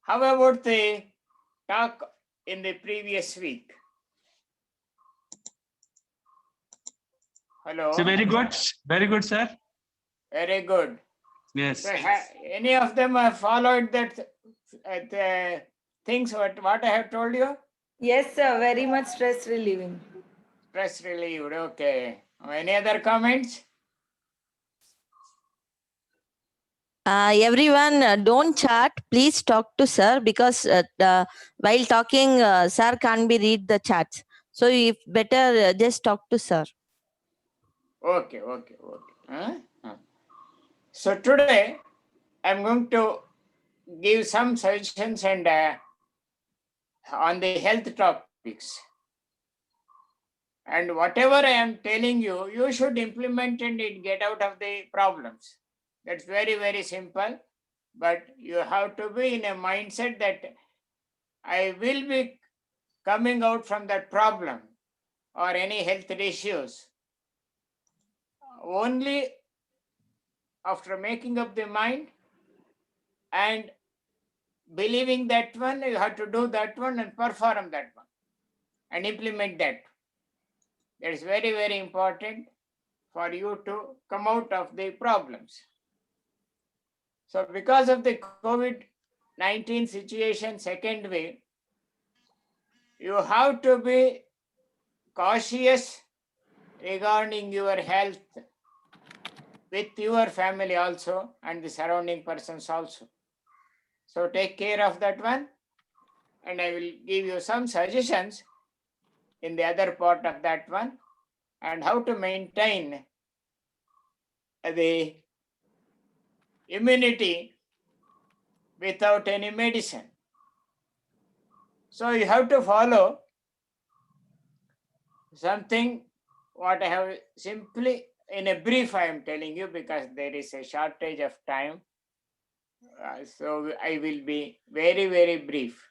How about the talk in the previous week? Hello. So very good, sir. Very good. Yes. So any of them have followed that the things what I have told you? Yes, sir. Very much stress relieving. Stress relieved. Okay. Any other comments? Everyone, don't chat. Please talk to sir because while talking, sir can't be read the chats. So if better, just talk to sir. Okay. Huh? So today I'm going to give some suggestions and on the health topics. And whatever I am telling you, you should implement and get out of the problems. That's very, very simple. But you have to be in a mindset that I will be coming out from that problem or any health issues only after making up the mind and believing that one, you have to do that one and perform that one and implement that. That is very, very important for you to come out of the problems. So because of the COVID-19 situation, second wave, you have to be cautious regarding your health with your family also and the surrounding persons also. So take care of that one, and I will give you some suggestions in the other part of that one and how to maintain the immunity without any medicine. So you have to follow something what I have simply in a brief I am telling you because there is a shortage of time. So I will be very, very brief.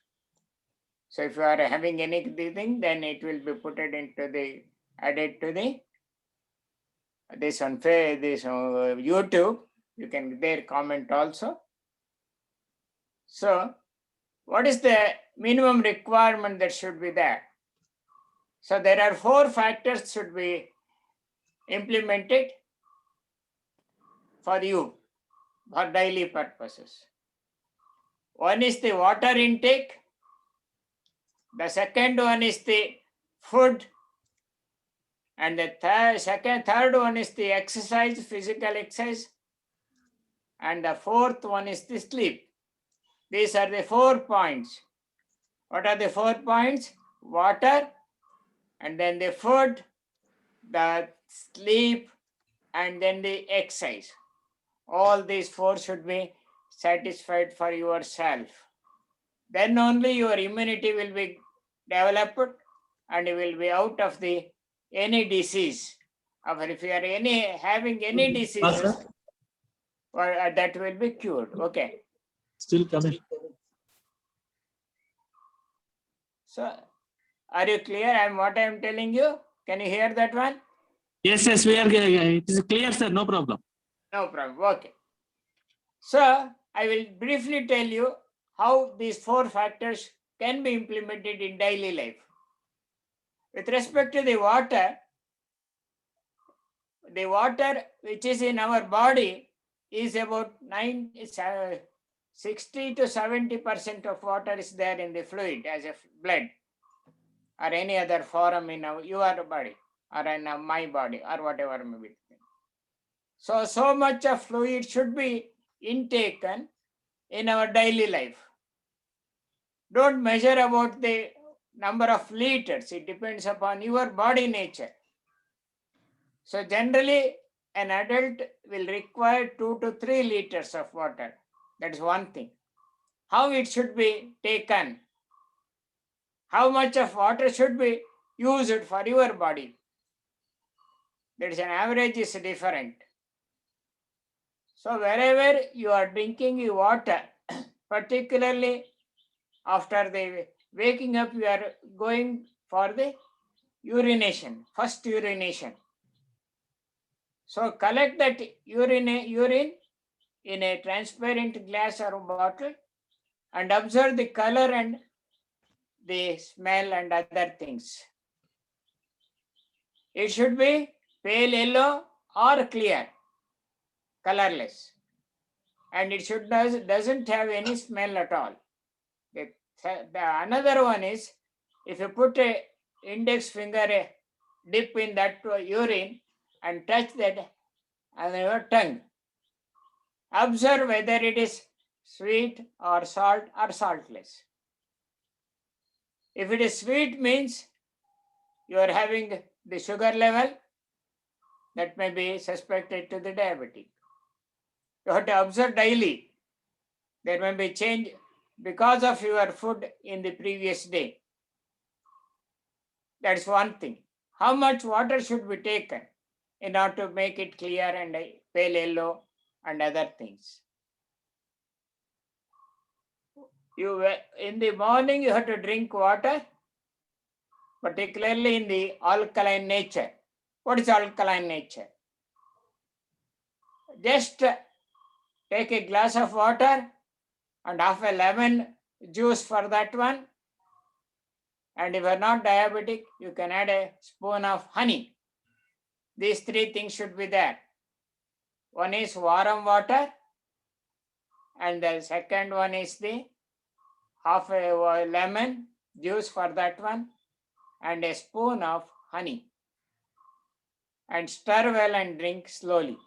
So if you are having anything, then it will be put it into the added to the this on this YouTube. You can there comment also. So what is the minimum requirement that should be there? So there are 4 factors should be implemented for you for daily purposes. One is the water intake. The second one is the food. And the third one is the exercise, physical exercise. And the fourth one is the sleep. These are the 4 points. What are the 4 points? Water, and then the food, the sleep, and then the exercise. All these 4 should be satisfied for yourself. Then only your immunity will be developed and you will be out of the any disease. Or if you are having any diseases, that will be cured. Okay. Still coming. So, are you clear? What I am telling you? Can you hear that one? Yes, we are. It is clear, sir. No problem. No problem. Okay. So, I will briefly tell you how these 4 factors can be implemented in daily life. With respect to the water which is in our body is about 60 to 70% of water is there in the fluid as a blood or any other form in your body or in my body or whatever may be. So much of fluid should be intaken in our daily life. Don't measure about the number of liters. It depends upon your body nature. So generally, an adult will require 2 to 3 liters of water. That is one thing. How it should be taken? How much of water should be used for your body? That is an average is different. So wherever you are drinking water, particularly after the waking up, you are going for the urination, first urination. So collect that urine in a transparent glass or bottle and observe the color and the smell and other things. It should be pale yellow or clear, colorless, and it doesn't have any smell at all. The another one is, if you put a index finger dip in that urine and touch that on your tongue, observe whether it is sweet or salt or saltless. If it is sweet, means you are having the sugar level that may be suspected to the diabetic. You have to observe daily. There may be change because of your food in the previous day. That's one thing. How much water should be taken in order to make it clear and pale yellow and other things? In the morning you have to drink water, particularly in the alkaline nature. What is alkaline nature? Just take a glass of water and half a lemon juice for that one. And if you are not diabetic, you can add a spoon of honey. These three things should be there. One is warm water, and the second one is the half a lemon juice for that one, and a spoon of honey. And stir well and drink slowly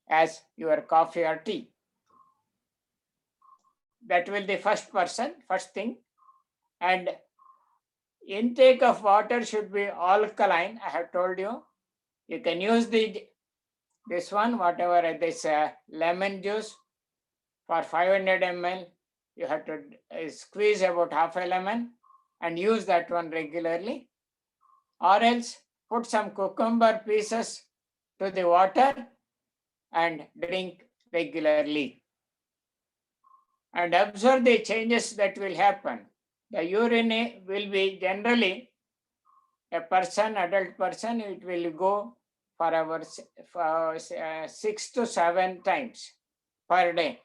as your coffee or tea. That will be the first thing. And intake of water should be alkaline. I have told you. You can use this one, whatever this lemon juice for 500 ml. You have to squeeze about half a lemon and use that one regularly. Or else put some cucumber pieces to the water and drink regularly. And observe the changes that will happen. The urine will be generally adult person, it will go for 6 to 7 times per day.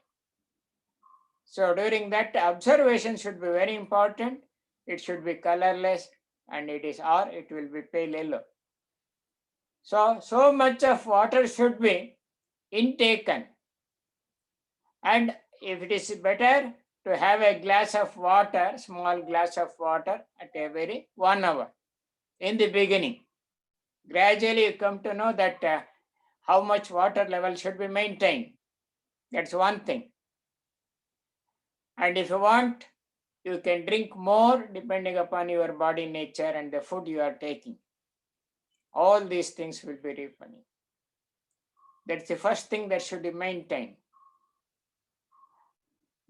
So during that, observation should be very important. It should be colorless, and it will be pale yellow. So much of water should be intaken. And if it is better to have a glass of water, small glass of water at every 1 hour in the beginning. Gradually you come to know that how much water level should be maintained. That's one thing. And if you want, you can drink more depending upon your body nature and the food you are taking. All these things will be happening. That's the first thing that should be maintained.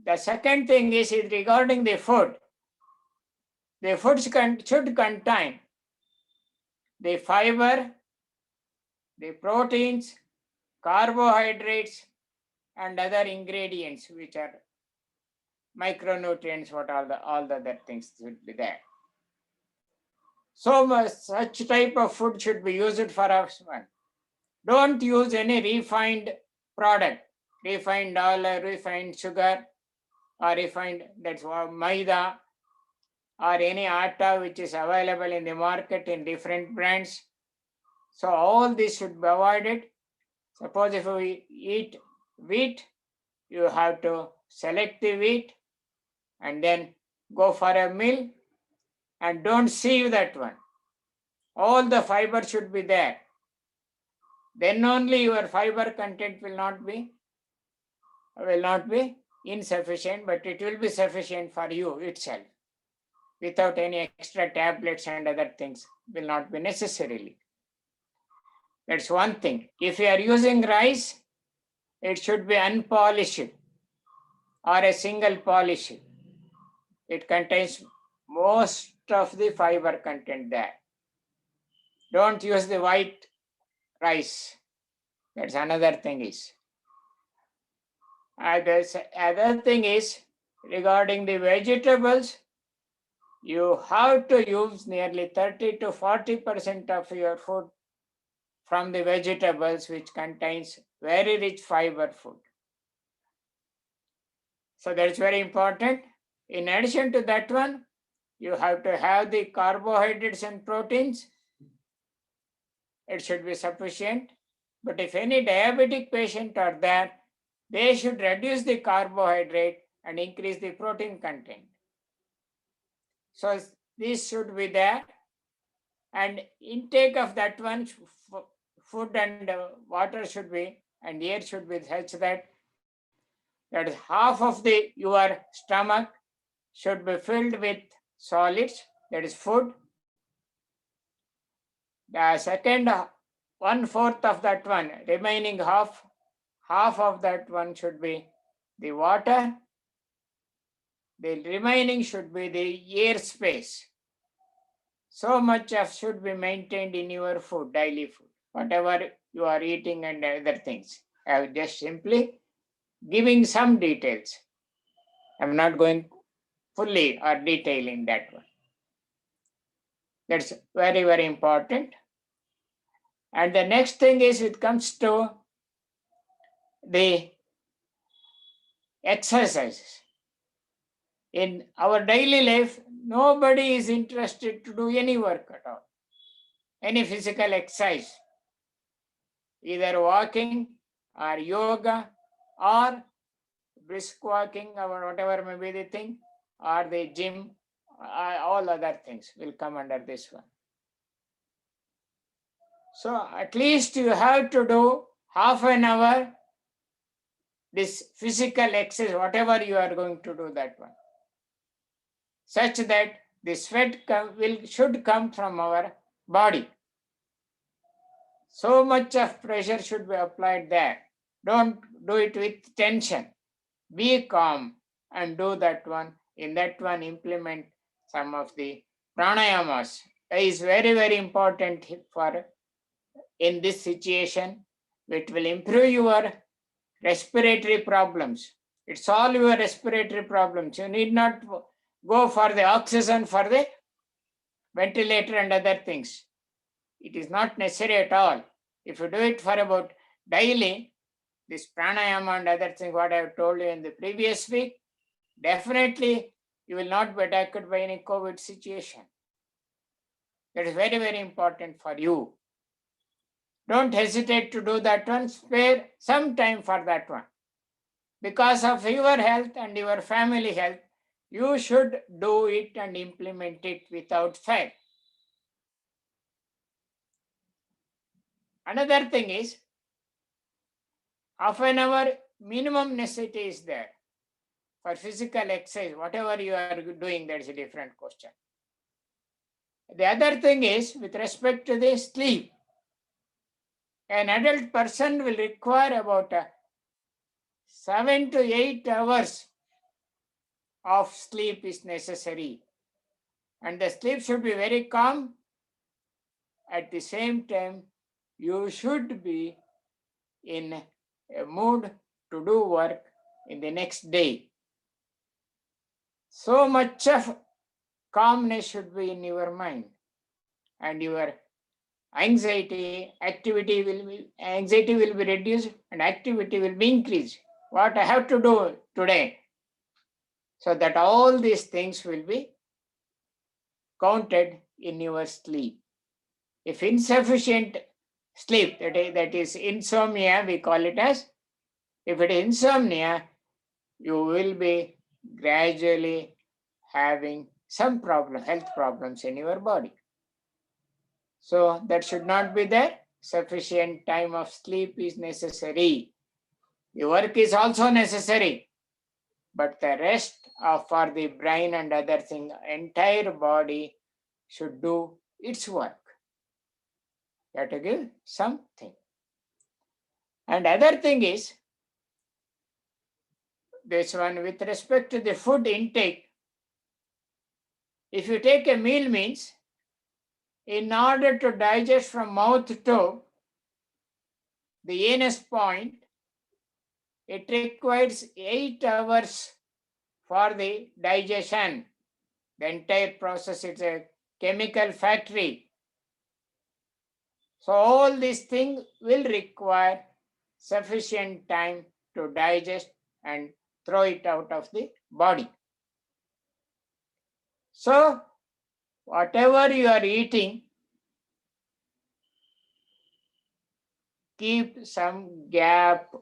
The second thing is regarding the food. The food should contain the fiber, the proteins, carbohydrates, and other ingredients which are micronutrients, all the other things should be there. So such type of food should be used for us. Don't use any refined product, refined oil, refined sugar, or refined, that's maida, or any atta which is available in the market in different brands. So all this should be avoided. Suppose if we eat wheat, you have to select the wheat and then go for a meal, and don't sieve that one. All the fiber should be there. Then only your fiber content will not be insufficient, but it will be sufficient for you itself. Without any extra tablets and other things will not be necessarily. That's one thing. If you are using rice, it should be unpolished or a single polish. It contains most of the fiber content there. Don't use the white rice. That's another thing is. The other thing is regarding the vegetables, you have to use nearly 30 to 40% of your food from the vegetables, which contains very rich fiber food. So that's very important. In addition to that one, you have to have the carbohydrates and proteins. It should be sufficient. But if any diabetic patient are there, they should reduce the carbohydrate and increase the protein content. So this should be there. And intake of that one, food and water should be, and air should be such that is half of your stomach should be filled with solids, that is food. The second 1/4 of that one, remaining half of that one should be the water. The remaining should be the air space. So much of should be maintained in your food, daily food, whatever you are eating and other things. I am just simply giving some details. I'm not going fully or detailing that one. That's very, very important. And the next thing is, it comes to the exercises. In our daily life, nobody is interested to do any work at all, any physical exercise, either walking or yoga or brisk walking or whatever may be the thing, or the gym, all other things will come under this one. So at least you have to do half an hour this physical exercise, whatever you are going to do that one, such that the sweat should come from our body. So much of pressure should be applied there. Don't do it with tension. Be calm and do that one. In that one, implement some of the pranayamas. That is very, very important for in this situation. It will improve your respiratory problems. It solve your respiratory problems. You need not go for the oxygen for the ventilator and other things. It is not necessary at all. If you do it for about daily, this pranayama and other things, what I have told you in the previous week, definitely you will not be attacked by any COVID situation. That is very, very important for you. Don't hesitate to do that one. Spare some time for that one. Because of your health and your family health, you should do it and implement it without fail. Another thing is, half an hour minimum necessity is there for physical exercise. Whatever you are doing, that is a different question. The other thing is, with respect to the sleep, an adult person will require about 7 to 8 hours of sleep is necessary. And the sleep should be very calm. At the same time, you should be in a mood to do work in the next day. So much of calmness should be in your mind, and your anxiety will be reduced and activity will be increased. What I have to do today, so that all these things will be counted in your sleep. If insufficient sleep, that is insomnia, we call it as, if it is insomnia, you will be gradually having some health problems in your body. So that should not be there. Sufficient time of sleep is necessary. The work is also necessary, but the rest for the brain and other thing, entire body should do its work. You have to give something. And other thing is, this one with respect to the food intake, if you take a meal means, in order to digest from mouth to the anus point, it requires 8 hours for the digestion. The entire process is a chemical factory. So all these things will require sufficient time to digest and throw it out of the body. So whatever you are eating, keep some gap.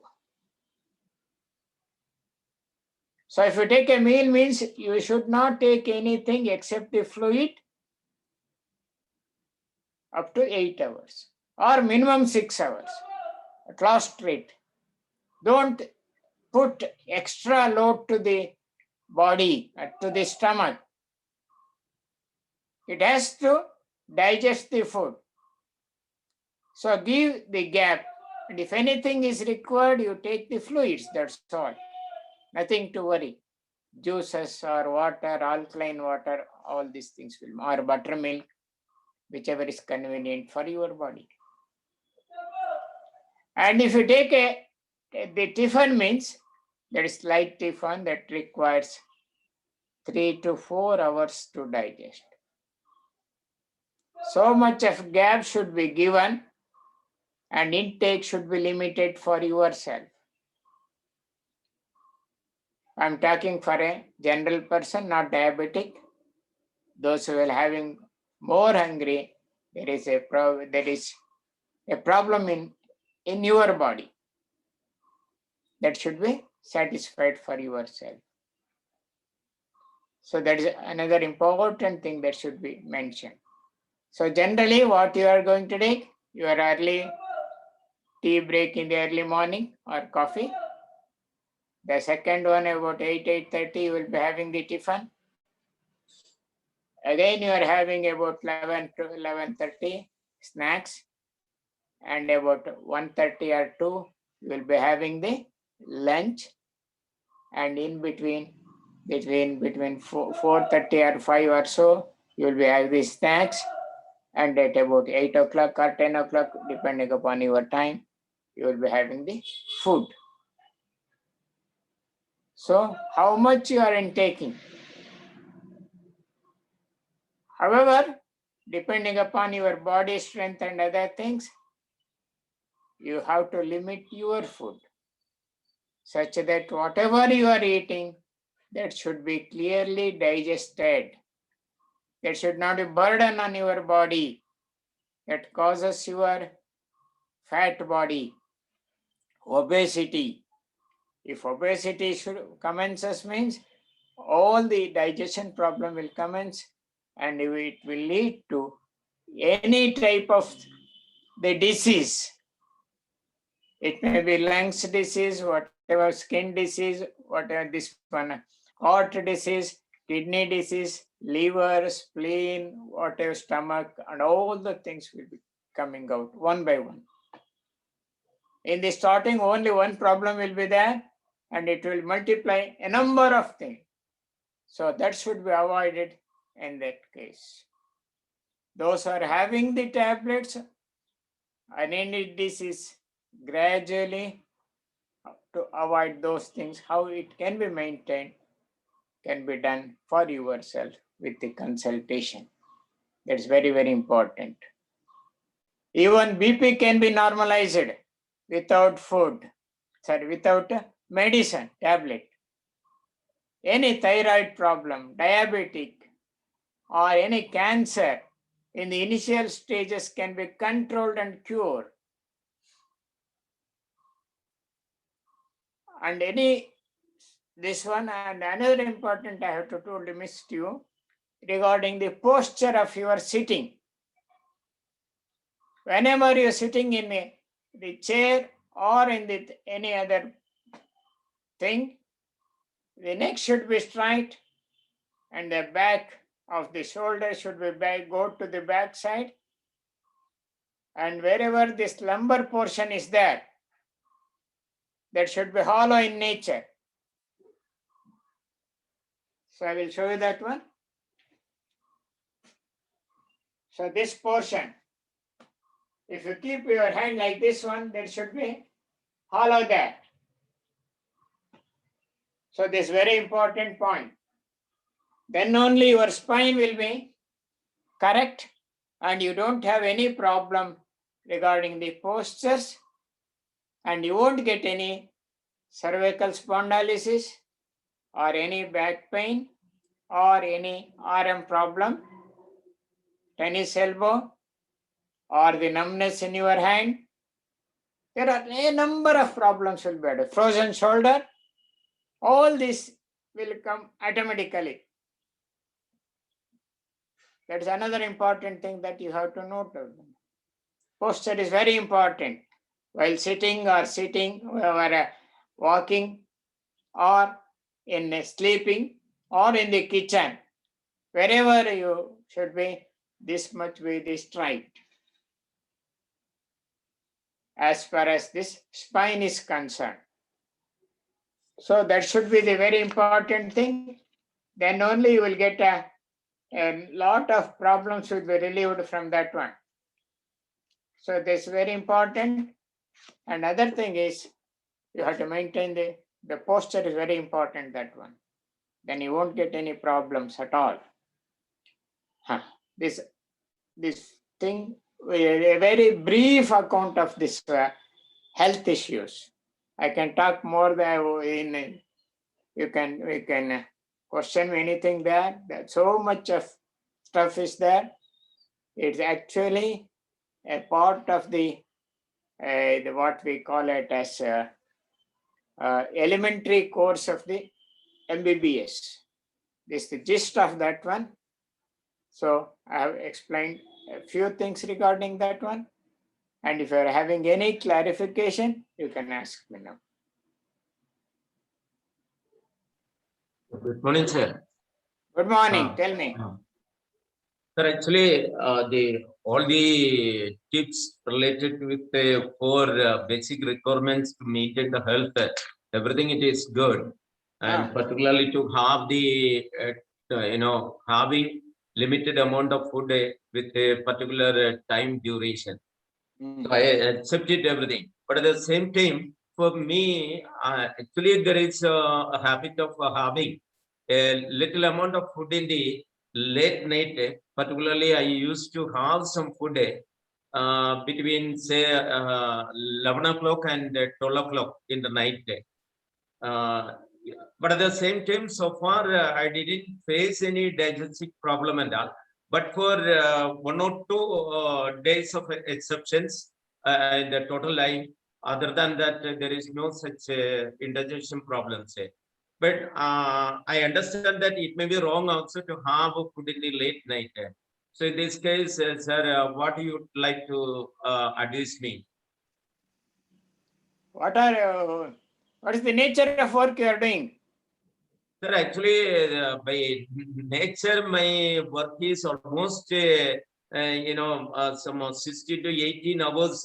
So if you take a meal, means you should not take anything except the fluid up to 8 hours or minimum 6 hours at last rate. Don't put extra load to the body, to the stomach. It has to digest the food. So give the gap, and if anything is required, you take the fluids, that's all. Nothing to worry. Juices or water, alkaline water, all these things will, or buttermilk, whichever is convenient for your body. And if you take the tiffin, means that is light tiffin that requires 3 to 4 hours to digest. So much of gap should be given, and intake should be limited for yourself. I'm talking for a general person, not diabetic. Those who are having more hungry, there is a problem in your body that should be satisfied for yourself. So that is another important thing that should be mentioned. So generally what you are going to take, your early tea break in the early morning or coffee. The second one about 8:30 you will be having the tiffin. Again you are having about 11 to 11:30 snacks, and about 1:30 or 2 you will be having the lunch, and in between 4:30 or 5 or so you will be having the snacks, and at about 8 o'clock or 10 o'clock depending upon your time you will be having the food. So how much you are intaking? However, depending upon your body strength and other things, you have to limit your food such that whatever you are eating, that should be clearly digested. That should not be burden on your body that causes your fat body, obesity. If obesity commences, means all the digestion problem will commence, and it will lead to any type of the disease. It may be lungs disease, whatever, skin disease, whatever this one, heart disease, kidney disease, liver, spleen, whatever, stomach, and all the things will be coming out one by one. In the starting, only one problem will be there, and it will multiply a number of things. So that should be avoided in that case. Those who are having the tablets and any disease, gradually to avoid those things, how it can be maintained can be done for yourself with the consultation. That's very, very important. Even BP can be normalized without without medicine, tablet. Any thyroid problem, diabetic, or any cancer in the initial stages can be controlled and cured. And this one, and another important I have to told missed you regarding the posture of your sitting. Whenever you're sitting in the chair or in any other thing, the neck should be straight, and the back of the shoulder should be go to the back side, and wherever this lumbar portion is there, that should be hollow in nature. So I will show you that one. So this portion, if you keep your hand like this one, there should be hollow there. So this very important point. Then only your spine will be correct, and you don't have any problem regarding the postures, and you won't get any cervical spondylosis or any back pain or any RM problem, tennis elbow, or the numbness in your hand. There are a number of problems will be there. Frozen shoulder, all this will come automatically. That is another important thing that you have to note. Posture is very important while sitting or walking or in sleeping or in the kitchen. Wherever you should be, this much be the straight. As far as this spine is concerned. So that should be the very important thing. Then only you will get a lot of problems will be relieved from that one. So this is very important. Another thing is you have to maintain the posture is very important, that one. Then you won't get any problems at all. This thing, a very brief account of this health issues. I can talk more than we can question anything there. That so much of stuff is there. It's actually a part of the what we call it as elementary course of the MBBS. This is the gist of that one. So I have explained a few things regarding that one. And if you are having any clarification, you can ask me now. Good morning, sir. Good morning. Tell me. Sir, actually, all the tips related with the 4 basic requirements to maintain the health, everything it is good, and particularly to have the having limited amount of food with a particular time duration. So I accepted everything, but at the same time, for me, actually there is a habit of having a little amount of food in the late night. Particularly, I used to have some food between say 11 o'clock and 12 o'clock in the night. But at the same time, so far I didn't face any digestive problem and all. But for 1 or 2 days of exceptions in the total life, other than that, there is no such indigestion problems. But I understand that it may be wrong also to have food in the late night. So in this case, sir, what do you like to advise me? What is the nature of work you are doing? Sir, actually, by nature, my work is almost, some 60 to 18 hours,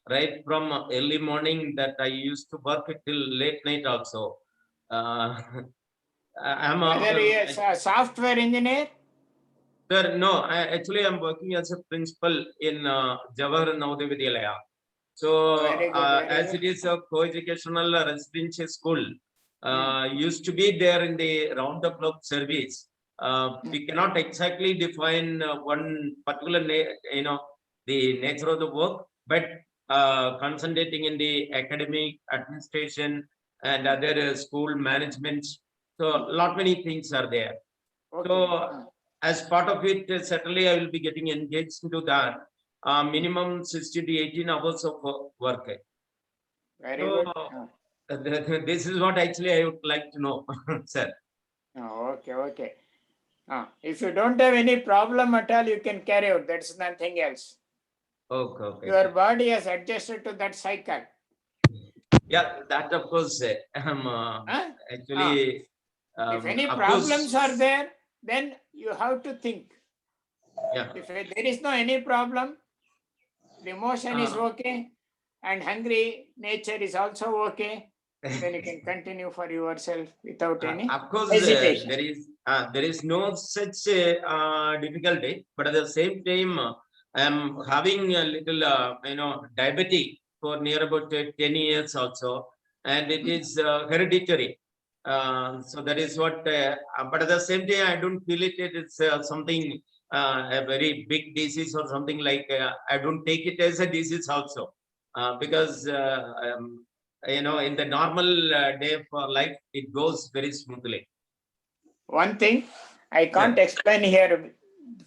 right from early morning that I used to work till late night also. I'm Whether he is a software engineer? Sir, no, actually, I'm working as a principal in Jawahar Navodaya Vidyalaya. So, Very good, as it is a co-educational residential school, used to be there in the round-the-clock service. We cannot exactly define one particular, the nature of the work, but concentrating in the academic administration and other school management. So, lot many things are there. Okay. So, as part of it, certainly I will be getting engaged into that. Minimum 60 to 18 hours of work. Very So, good. this is what actually I would like to know, sir. Okay. If you don't have any problem at all, you can carry out. That's nothing else. Okay. Your body has adjusted to that cycle. Yeah, that of course, actually. If any of problems course, are there, then you have to think. Yeah. If there is no any problem, the motion is okay, and hungry nature is also okay, then you can continue for yourself without any of course, hesitation. there is no such difficulty, but at the same time, I am having a little, diabetic for near about 10 years also, and it is hereditary. So that is what, but at the same time, I don't feel it. It's something, a very big disease or something like. I don't take it as a disease also, because in the normal day of life, it goes very smoothly. One thing, I can't explain here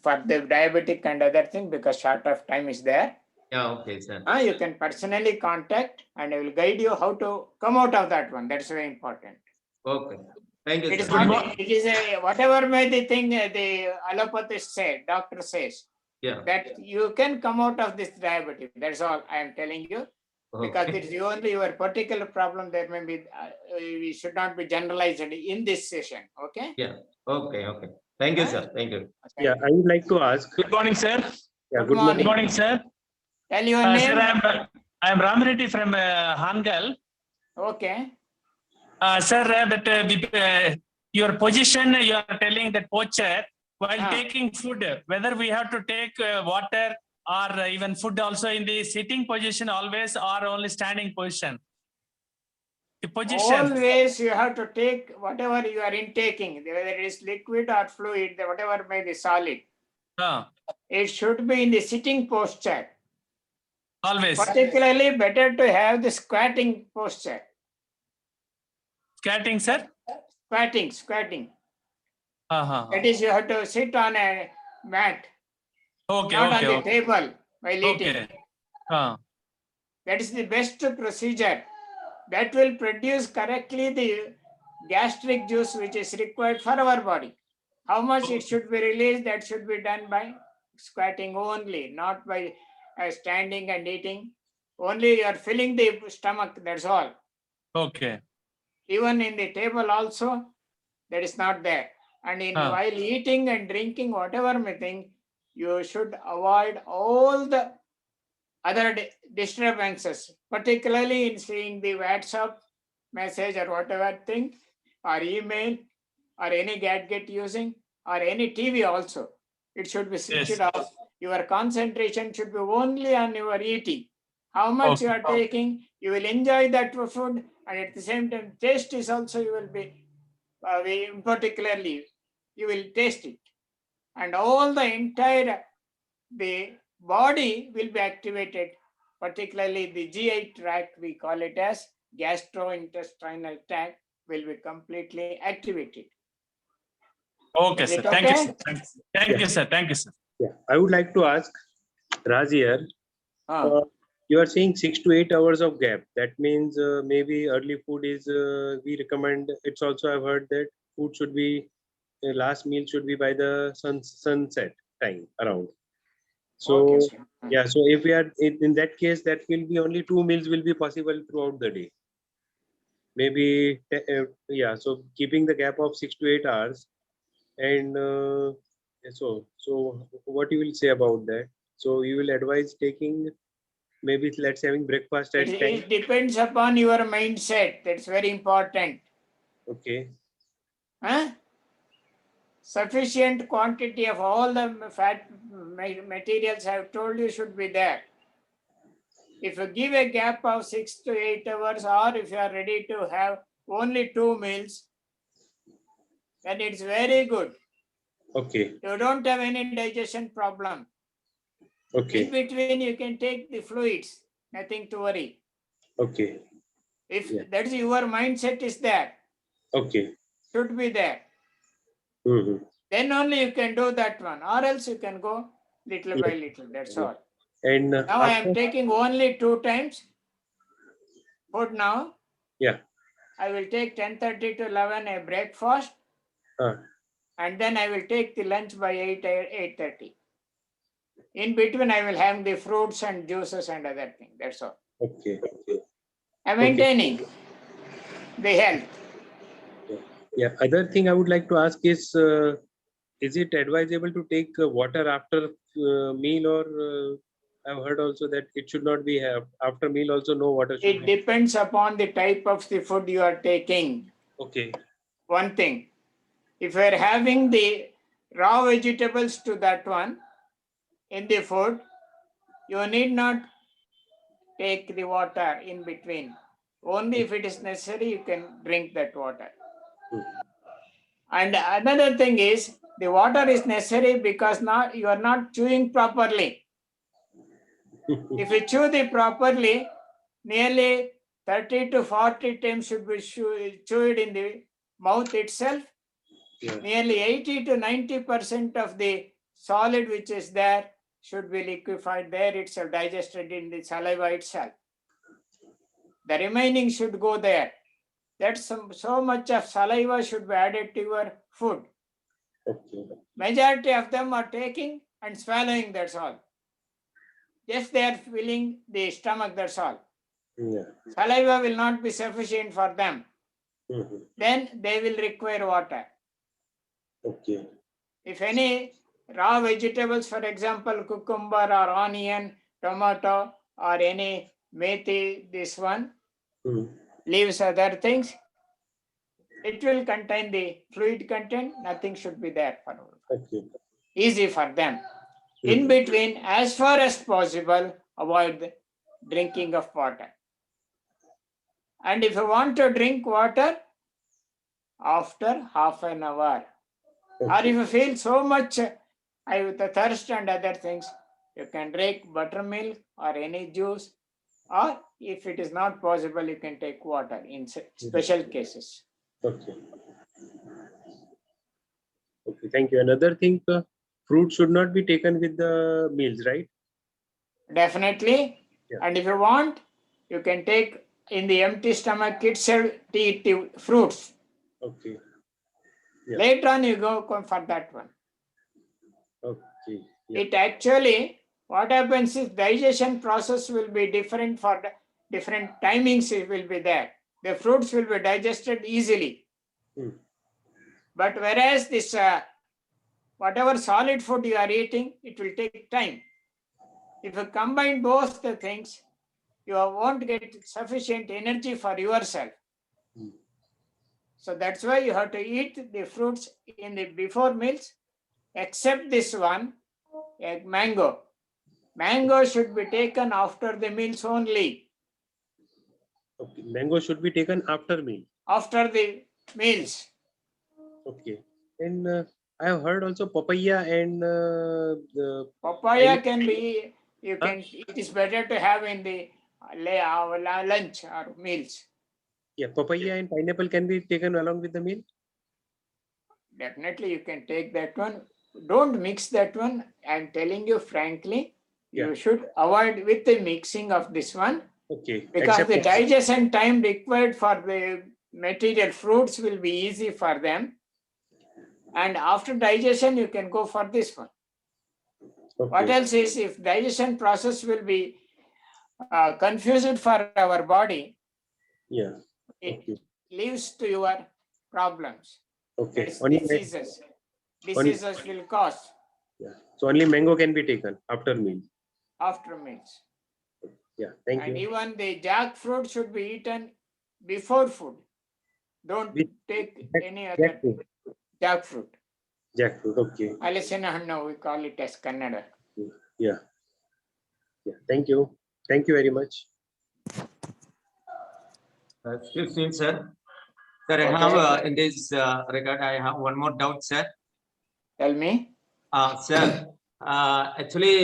for the diabetic and other thing because short of time is there. Yeah, okay, sir. You can personally contact and I will guide you how to come out of that one. That's very important. Okay. Thank you, It is sir. not, it is a, whatever may the thing the allopathist say, doctor says, Yeah. that you can come out of this diabetes. That's all I am telling you. Because Okay. it's only your particular problem, there may be, we should not be generalized in this session, okay? Okay, okay. Thank you, sir. Thank you. Yeah, I would like to ask. Good morning, sir. Yeah, Good morning. Good morning, sir. Tell your Sir, name. I am Ram Reddy from Hangal. Okay, Sir, your position, you are telling that poacher, while Ah. taking food, whether we have to take water or even food also in the sitting position always or only standing position? The position, always you have to take whatever you are intaking, whether it is liquid or fluid, whatever may be solid. It should be in the sitting posture. always Particularly better to have the squatting posture. scatting, sir. Squatting. Uh-huh. That is, you have to sit on a mat, Okay, not on okay, the okay. table while eating. Okay. That is the best procedure. That will produce correctly the gastric juice which is required for our body. How much it should be released, that should be done by squatting only, not by standing and eating. Only you are filling the stomach, that's all. Okay. Even in the table also, that is not there. And in while eating and drinking, whatever may think, you should avoid all the other disturbances, particularly in seeing the WhatsApp message or whatever thing, or email, or any gadget using, or any TV also. It should be switched Yes. off. Your concentration should be only on your eating. How much you are taking, you will enjoy that food, and at the same time, taste is also you will be, particularly, you will taste it. And all the entire, the body will be activated, particularly the GI tract, we call it as gastrointestinal tract, will be completely activated. Okay, Is sir. it Thank you, okay? sir. Thank you, sir. Thank you, sir. Yeah, I would like to ask Raj here. Ah. You are saying 6 to 8 hours of gap. That means maybe early food is we recommend. It's also I've heard that food should be last meal should be by the sunset time around. So Okay, sir. yeah, so if we are in that case, that will be only 2 meals will be possible throughout the day. Maybe yeah. So keeping the gap of 6 to 8 hours, and so what you will say about that? So you will advise taking maybe let's having breakfast at 10. It depends upon your mindset. That's very important. Okay. Huh? Sufficient quantity of all the fat materials I have told you should be there. If you give a gap of 6 to 8 hours, or if you are ready to have only 2 meals, then it's very good. Okay. You don't have any digestion problem. Okay. In between, you can take the fluids, nothing to worry. Okay. If Yeah. that is your mindset is there, Okay. should be there, Mm-hmm. then only you can do that one, or else you can go little by little, that's Yeah. all. And Now I am taking only 2 times food now. Yeah. I will take 10:30 to 11 a breakfast, and then I will take the lunch by 8:30. In between, I will have the fruits and juices and other things. That's all. Okay. I'm maintaining the health. Yeah. Other thing I would like to ask is it advisable to take water after meal, or I've heard also that it should not be after meal also no water should It be. depends upon the type of the food you are taking. Okay. One thing, if you are having the raw vegetables to that one in the food, you need not take the water in between. Only if it is necessary, you can drink that water. And another thing is, the water is necessary because now you are not chewing properly. If you chew properly, nearly 30 to 40 times should be chewed in the mouth itself, Yeah. Nearly 80 to 90% of the solid which is there should be liquefied there itself, digested in the saliva itself. The remaining should go there. That's so much of saliva should be added to your food. Okay. Majority of them are taking and swallowing, that's all. Just they are filling the stomach, that's all. Yeah. Saliva will not be sufficient for them. Mhm. Then they will require water. Okay. If any raw vegetables, for example, cucumber or onion, tomato or any methi, this one, Mhm. leaves, other things, it will contain the fluid content, nothing should be there for Okay. easy for them. In between, as far as possible, avoid the drinking of water. And if you want to drink water, after half an hour, or if you feel so much with the thirst and other things, you can drink buttermilk or any juice, or if it is not possible, you can take water in special cases. Okay. Okay. Thank you. Another thing, fruit should not be taken with the meals, right? Definitely. Yeah. And if you want, you can take in the empty stomach itself the fruits. Okay. Yeah. Later on, you go for that one. Okay. Yeah. It actually, what happens is digestion process will be different for the different timings, it will be there. The fruits will be digested easily. But whereas this, whatever solid food you are eating, it will take time. If you combine both the things, you won't get sufficient energy for yourself. So that's why you have to eat the fruits in the before meals, except this one, a mango. Mango should be taken after the meals only. Okay. Mango should be taken after meal. After the meals. Okay. And I have heard also papaya and the Papaya can be, you can, it is better to have in the lunch or meals. yeah, papaya and pineapple can be taken along with the meal. Definitely you can take that one. Don't mix that one. I'm telling you frankly, Yeah. you should avoid with the mixing of this one, Okay. because Except the digestion time required for the material fruits will be easy for them. And after digestion, you can go for this one. What okay. else is, if digestion process will be confused for our body, Yeah. it Okay. leads to your problems. Okay. It's Only diseases. Diseases will cause yeah. So only mango can be taken after meal. after meals. Yeah. Thank And you. even the jackfruit should be eaten before food. Don't With take any other Jackfruit. jackfruit. Jackfruit. Okay. Alasina hannu, we call it as Kannada. Yeah. Yeah. Thank you. Thank you very much. Excuse me, sir. Sir, I Okay. have in this regard, I have one more doubt, sir. Tell me. Sir, actually,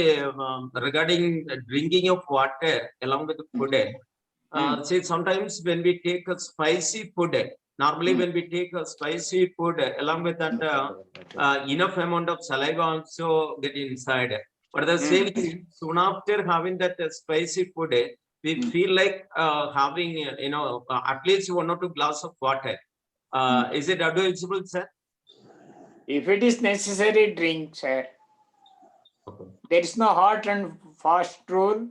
regarding drinking of water along with the food, see, sometimes when we take a spicy food, normally when we take a spicy food along with that, enough amount of saliva also get inside. But the same thing, soon after having that spicy food, we feel like having, at least 1 or 2 glasses of water. Is it advisable, sir? If it is necessary, drink, sir. Okay. There is no hot and fast rule,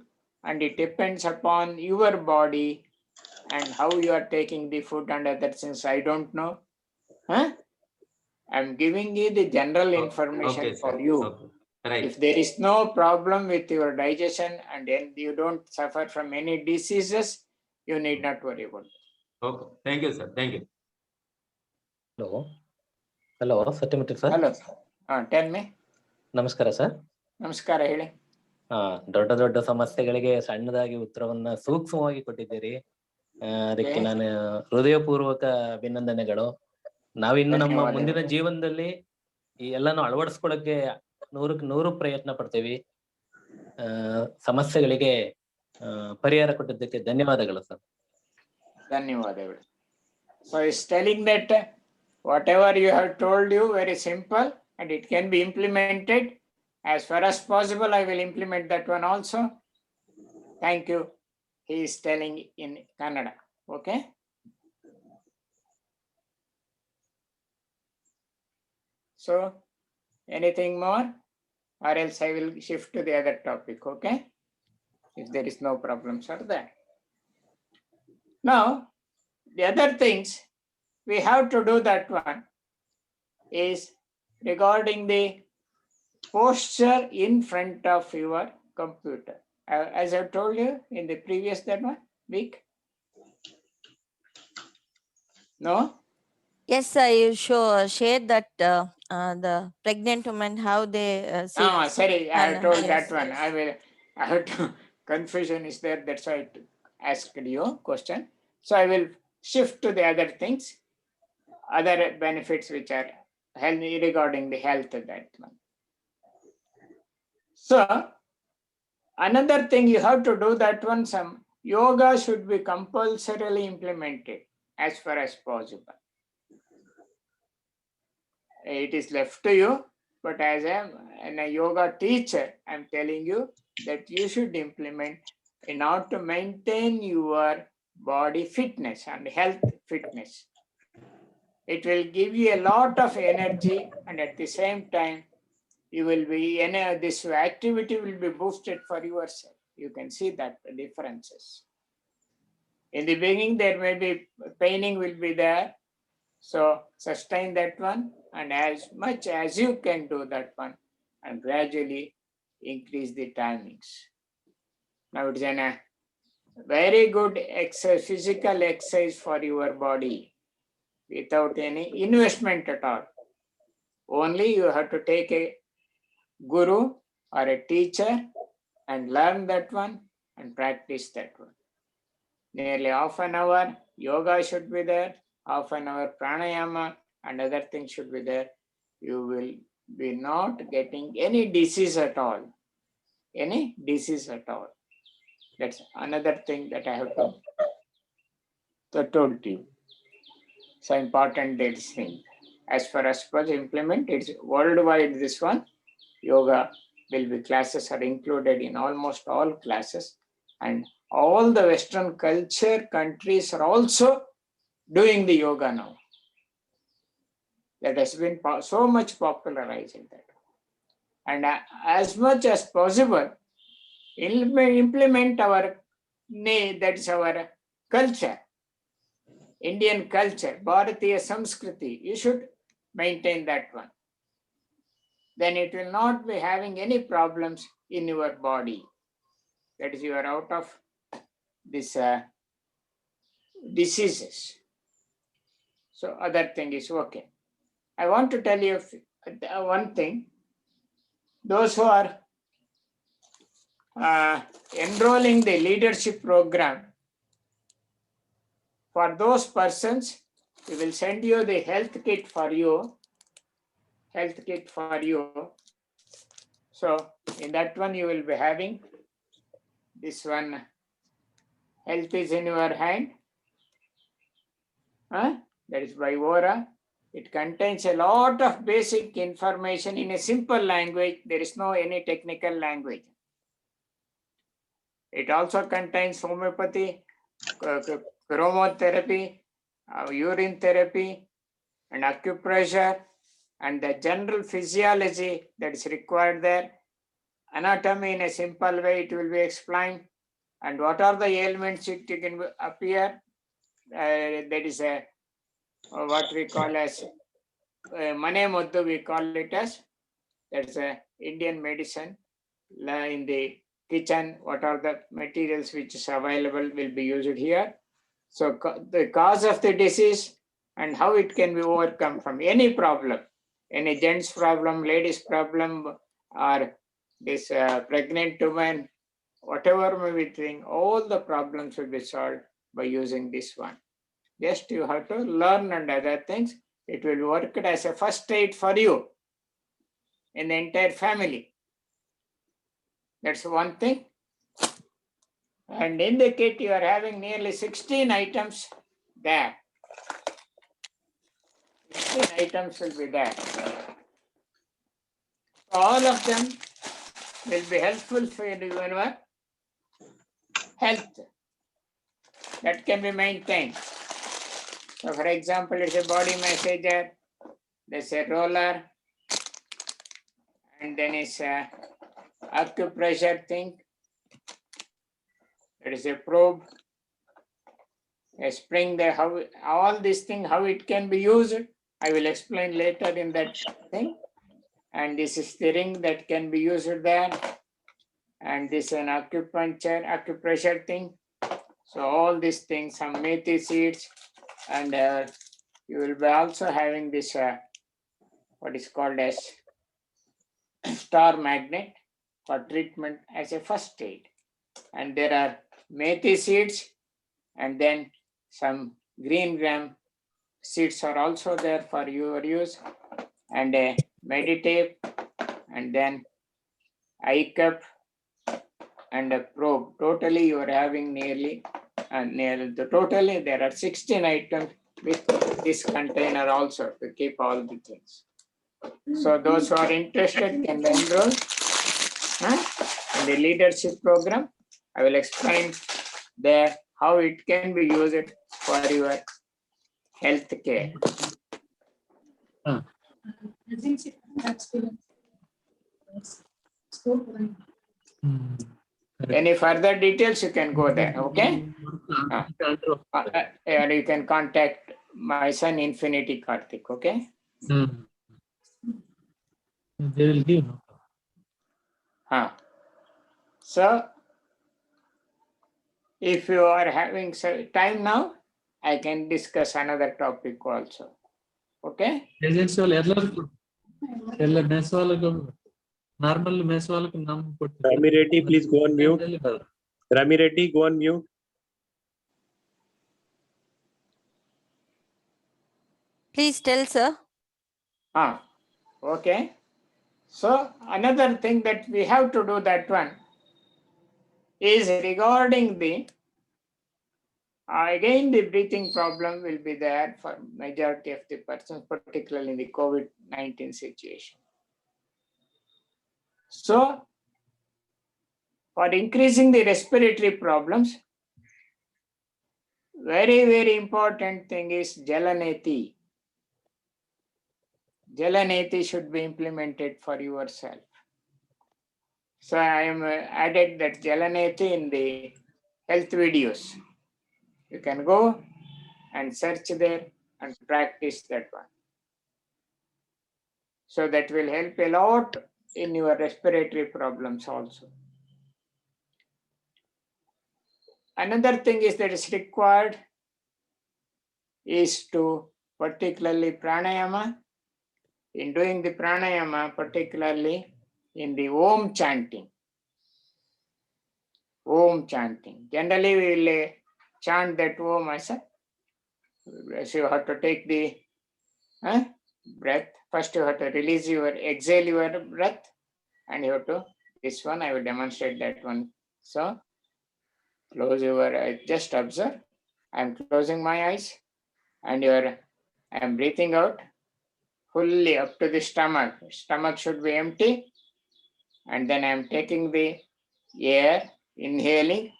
and it depends upon your body and how you are taking the food and other things. I don't know. Huh? I'm giving you the general information Okay, for sir. you. Okay. Right. If there is no problem with your digestion and then you don't suffer from any diseases, you need not worry about it. Okay. Thank you, sir. Thank you. Hello Sathyamurthy sir. Hello. Tell me. ನಮಸ್ಕಾರ sir. ನಮಸ್ಕಾರ ಹೇಳಿ. ದೊಡ್ಡ ದೊಡ್ಡ ಸಮಸ್ಯೆಗಳಿಗೆ ಸಣ್ಣದಾಗಿ ಉತ್ತರವನ್ನ ಸೂಕ್ಷ್ಮವಾಗಿ ಕೊಟ್ಟಿದ್ದೀರಿ. ಅದಕ್ಕೆ ನಾನು ಹೃದಯಪೂರ್ವಕ ಅಭಿನಂದನೆಗಳು. ನಾವಿನ್ನು ನಮ್ಮ ಮುಂದಿನ ಜೀವನದಲ್ಲಿ ಈ ಎಲ್ಲಾನು ಅಳವಡಿಸ್ಕೊಳ್ಳಕ್ಕೆ 100ಕ್ಕೆ 100 ಪ್ರಯತ್ನ ಪಡ್ತೇವೆ. ಸಮಸ್ಯೆಗಳಿಗೆ ಪರಿಹಾರ ಕೊಟ್ಟಿದ್ದಕ್ಕೆ ಧನ್ಯವಾದಗಳು ಸರ್. ಧನ್ಯವಾದಗಳು. So it's telling that whatever you have told you, very simple, and it can be implemented. As far as possible, I will implement that one also. Thank you. He is telling in Kannada. Okay. So, anything more? Or else I will shift to the other topic. Okay. If there is no problems for that. Now, the other things we have to do that one is regarding the posture in front of your computer. As I told you in the previous that one week. No? Yes, sir, you share that the pregnant women, how they sit. Ah, sorry, I have and- told yes, that one. yes. I have to, confusion is there. That's why I asked you question. So I will shift to the other things, other benefits which are healthy regarding the health of that one. So another thing you have to do that one, some yoga should be compulsorily implemented as far as possible. It is left to you, but as a yoga teacher, I'm telling you that you should implement in order to maintain your body fitness and health fitness. It will give you a lot of energy, and at the same time, you will be this activity will be boosted for yourself. You can see that the differences. In the beginning, there may be paining will be there. So sustain that one, and as much as you can do that one, and gradually increase the timings. Now it's a very good exercise, physical exercise for your body without any investment at all. Only you have to take a guru or a teacher and learn that one and practice that one. Nearly half an hour yoga should be there, half an hour pranayama and other things should be there. You will be not getting any disease at all. Any disease at all. That's another thing that I have to told you. So important this thing. As far as suppose implement, it's worldwide this one. Yoga will be classes are included in almost all classes, and all the Western culture countries are also doing the yoga now. That has been so much popularized in that. And as much as possible, implement our, that is our culture, Indian culture, Bharatiya Samskriti. You should maintain that one. Then it will not be having any problems in your body. That is, you are out of this diseases. So other thing is okay. I want to tell you one thing. Those who are enrolling the leadership program, for those persons, we will send you the health kit for you. Health kit for you. So in that one you will be having this one. Health is in your hand. That is by Vora. It contains a lot of basic information in a simple language. There is no any technical language. It also contains homeopathy, chromotherapy, urine therapy, and acupressure, and the general physiology that is required there. Anatomy in a simple way it will be explained, and what are the ailments it can appear. That is what we call as Mane Muddu, we call it as. That's a Indian medicine. In the kitchen, what are the materials which is available will be used here. So the cause of the disease and how it can be overcome from any problem, any gents problem, ladies problem, or this pregnant woman, whatever may be thing, all the problems will be solved by using this one. Just you have to learn and other things. It will work as a first aid for you in the entire family. That's one thing. And in the kit, you are having nearly 16 items there. 16 items will be there. All of them will be helpful for your health. That can be maintained. So for example, it's a body massager, there's a roller, and then it's a acupressure thing. There is a probe, a spring there, how all these things, how it can be used, I will explain later in that thing. And this is the ring that can be used there. And this is an acupressure thing. So all these things, some methi seeds, and you will be also having this, what is called as star magnet for treatment as a first aid. And there are methi seeds, and then some green gram seeds are also there for your use, and a meditape, and then eye cup and a probe. Totally you are having nearly totally there are 16 items with this container also to keep all the things. So those who are interested can enroll in the leadership program. I will explain there how it can be used for your health care. Any further details, you can go there, okay? Or you can contact my son Infinity Karthik, okay? They will give. No? So if you are having time now, I can discuss another topic also, okay? Agency వాళ్ళు ಎಲ್ಲ mess వాళ్ళకు normal mess వాళ్ళకు ನಮ್ ಕೊಡ್ತೀವಿ. Rami Reddy, please go on mute. Rami Reddy, go on mute. Please tell, sir. Okay. So another thing that we have to do, that one is regarding the again the breathing problem will be there for majority of the persons, particularly in the COVID-19 situation. So for increasing the respiratory problems, very, very important thing is Jalaneti. Jalaneti should be implemented for yourself. So I am added that Jalaneti in the health videos. You can go and search there and practice that one. So that will help a lot in your respiratory problems also. Another thing is that is required is to particularly pranayama. In doing the pranayama, particularly in the Om chanting. Om chanting. Generally we will chant that Om as a, so you have to take the breath. First you have to release your, exhale your breath, and you have to, this one I will demonstrate that one. So close your eyes, just observe. I am closing my eyes, and I am breathing out fully up to the stomach. Stomach should be empty, and then I am taking the air, inhaling.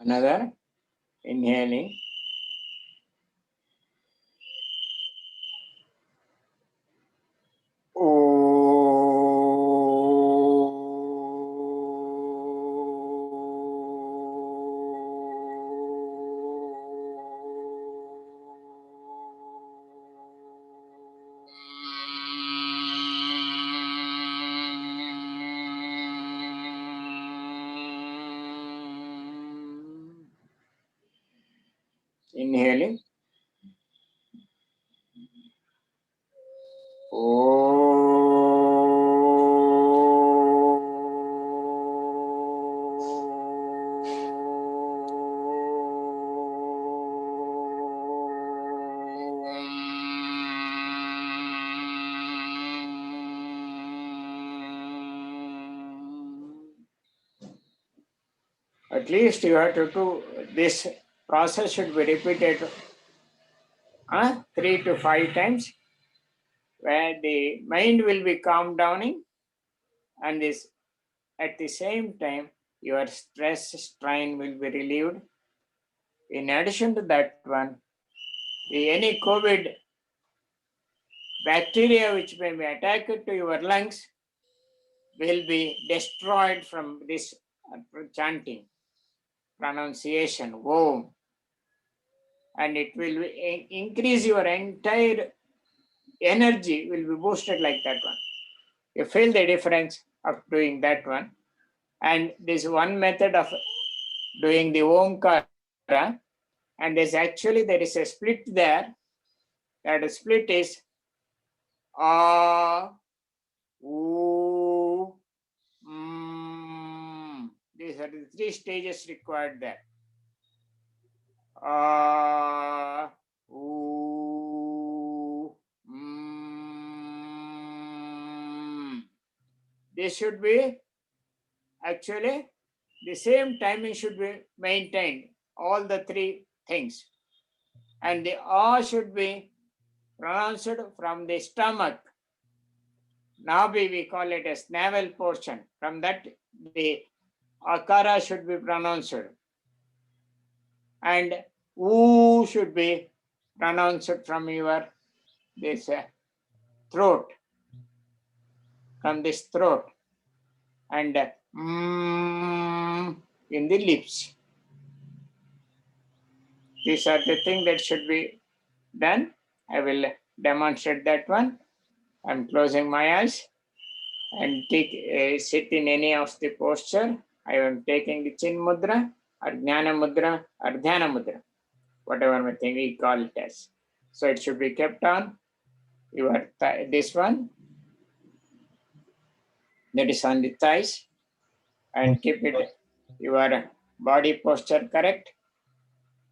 Another inhaling. Inhaling. At least you have to do this process should be repeated 3 to 5 times, where the mind will be calmed downing, and this at the same time your stress strain will be relieved. In addition to that one, any COVID bacteria which may be attacked to your lungs will be destroyed from this chanting, pronunciation, Om, and it will increase your entire energy will be boosted like that one. You feel the difference of doing that one. And this one method of doing the Omkara, and there is a split there. That split is A, U, These are the 3 stages required there. A, U, This should be actually the same timing should be maintained, all the 3 things. And the A should be pronounced from the stomach. Now we call it as navel portion. From that, the akara should be pronounced. And U should be pronounced from your this throat, from this throat. And in the lips. These are the things that should be done. I will demonstrate that one. I'm closing my eyes and sit in any of the posture. I am taking the chin mudra, or jnana mudra, or dhyana mudra, whatever we call it as. So it should be kept on your this one, that is on the thighs, and keep it your body posture correct.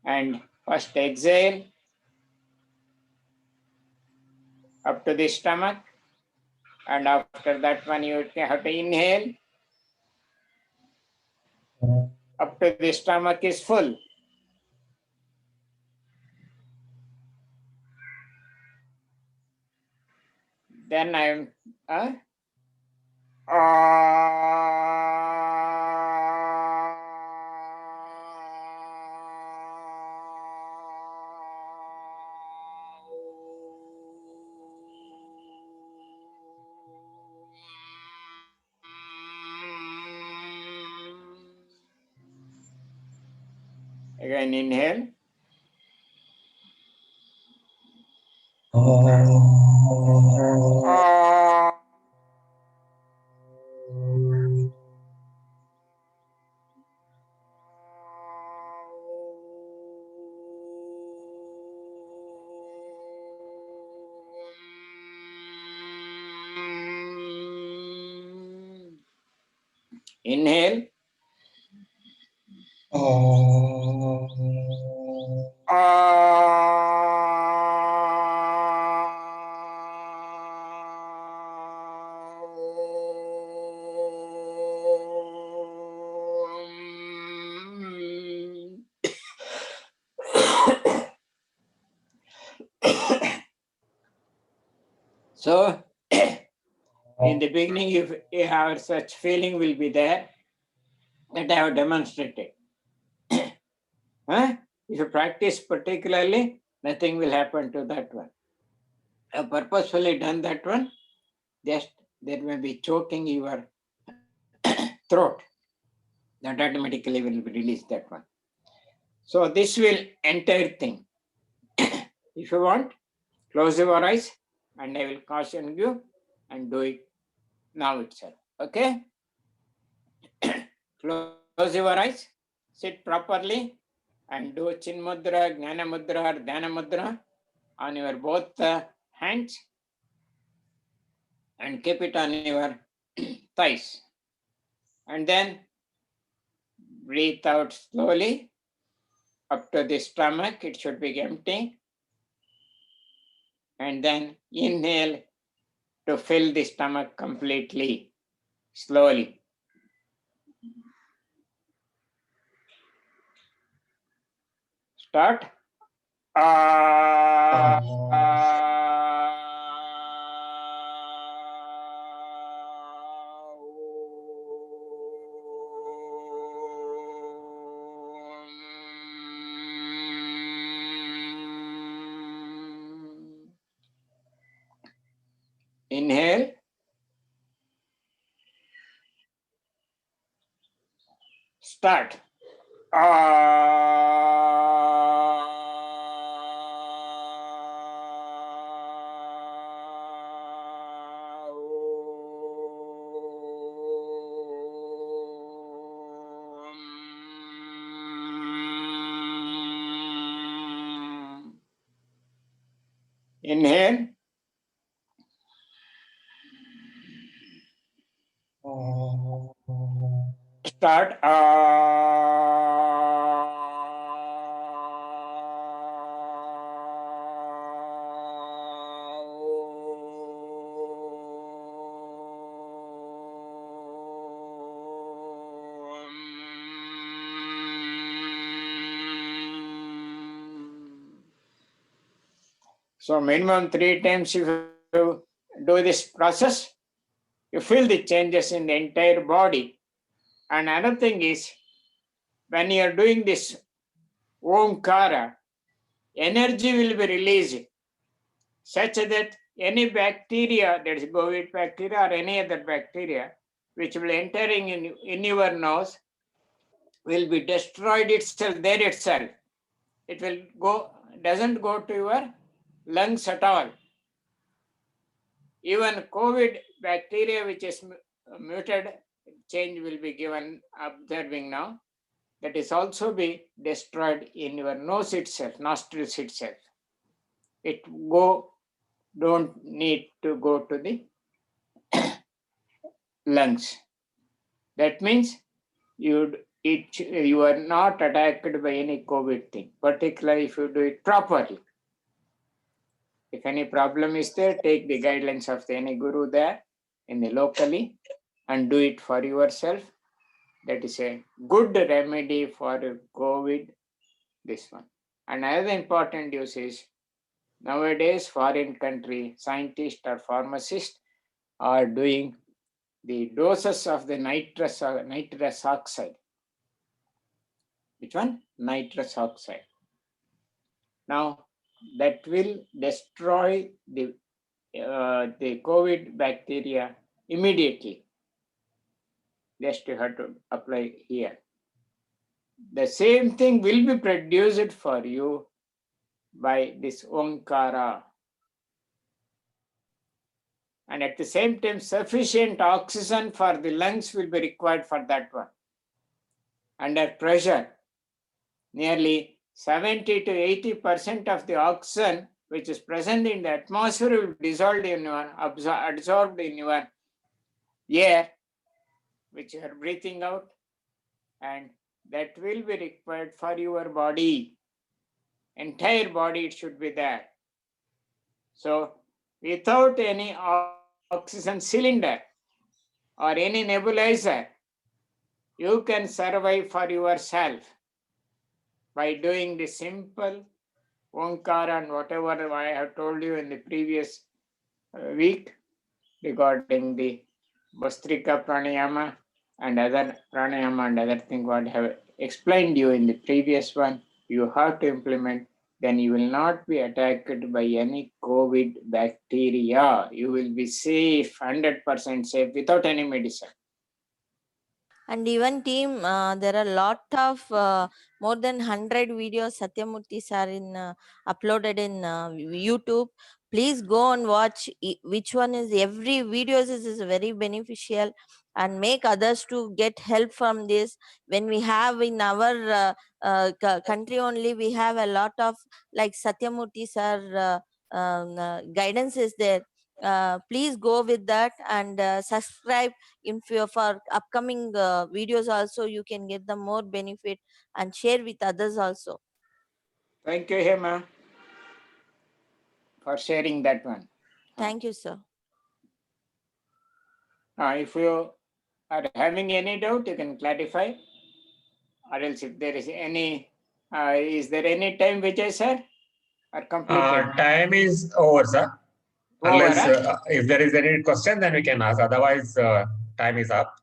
And first exhale up to the stomach, and after that one you have to inhale up to the stomach is full. Then I'm again inhale. Inhale. So, in the beginning, if you have such feeling will be there, that I have demonstrated. If you practice particularly, nothing will happen to that one. I have purposefully done that one. Just there may be choking your throat. That automatically will release that one. So this will entire thing. If you want, close your eyes, and I will caution you and do it now itself. Okay? Close your eyes, sit properly, and do chin mudra, jnana mudra, or dhyana mudra on your both hands, and keep it on your thighs. And then breathe out slowly up to the stomach. It should be empty. And then inhale to fill the stomach completely, slowly. Start. Inhale. Start. Inhale. Start. So minimum 3 times if you do this process, you feel the changes in the entire body. And another thing is, when you are doing this Omkara, energy will be released such that any bacteria, that is COVID bacteria or any other bacteria, which will entering in your nose, will be destroyed itself there itself. It will go, doesn't go to your lungs at all. Even COVID bacteria, which is muted, change will be given, observing now. That is also be destroyed in your nose itself, nostrils itself. It don't need to go to the lungs. That means you are not attacked by any COVID thing, particularly if you do it properly. If any problem is there, take the guidelines of any guru there in the locally and do it for yourself. That is a good remedy for COVID, this one. And another important use is, nowadays foreign country scientists or pharmacists are doing the doses of the nitrous oxide. Which one? Nitrous oxide. Now that will destroy the COVID bacteria immediately. Just you have to apply here. The same thing will be produced for you by this Omkara. And at the same time, sufficient oxygen for the lungs will be required for that one. Under pressure, nearly 70 to 80% of the oxygen which is present in the atmosphere will be dissolved in your, absorbed in your air, which you are breathing out, and that will be required for your body. Entire body it should be there. So without any oxygen cylinder or any nebulizer, you can survive for yourself by doing the simple Omkara and whatever I have told you in the previous week regarding the Bhastrika Pranayama and other pranayama and other things what I have explained you in the previous one. You have to implement, then you will not be attacked by any COVID bacteria. You will be safe, 100% safe without any medicine. And even team, there are a lot of more than 100 videos Satyamurthy sir uploaded in YouTube. Please go and watch which one is, every video is very beneficial, and make others to get help from this. When we have in our country only, we have a lot of like Satyamurthy sir guidance is there. Please go with that and subscribe for upcoming videos also. You can get the more benefit and share with others also. Thank you, Hema, for sharing that one. Thank you, sir. If you are having any doubt, you can clarify, or else if there is any Is there any time, Vijay sir? Or completed? Time is over, sir. Over, Unless huh? if there is any question, then we can ask. Otherwise, time is up.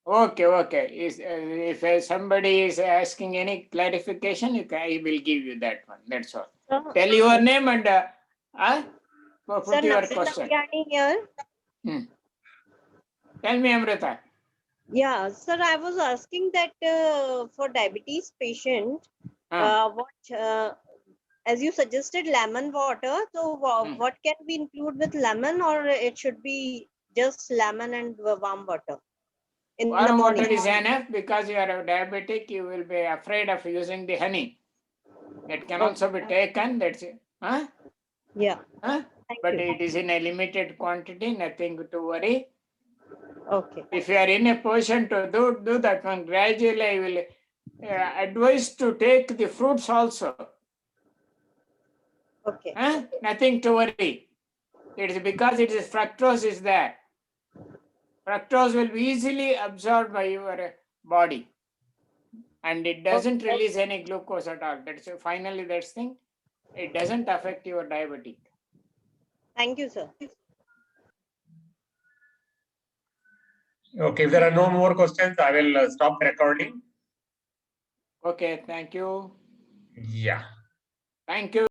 Okay, okay. If somebody is asking any clarification, I will give you that one. That's all. Tell your name and put Sir, your Nafisa question. Kalyani here. Tell me, Amrita. Yeah, sir, I was asking that for diabetes patient, as you suggested, lemon water. So, what can we include with lemon, or it should be just lemon and warm water in the Warm morning? water is enough because you are a diabetic. You will be afraid of using the honey. That can also be taken. That's it. Huh? Yeah. Huh? Thank But you. it is in a limited quantity. Nothing to worry. Okay. If you are in a position to do that one, gradually I will advise to take the fruits also. Okay. Huh? Nothing to worry. It is because it is fructose is there. Fructose will be easily absorbed by your body. And it doesn't release any glucose at all. That's finally that's thing. It doesn't affect your diabetic. Thank you, sir. Okay, if there are no more questions, I will stop the recording. Okay, thank you. Yeah. Thank you.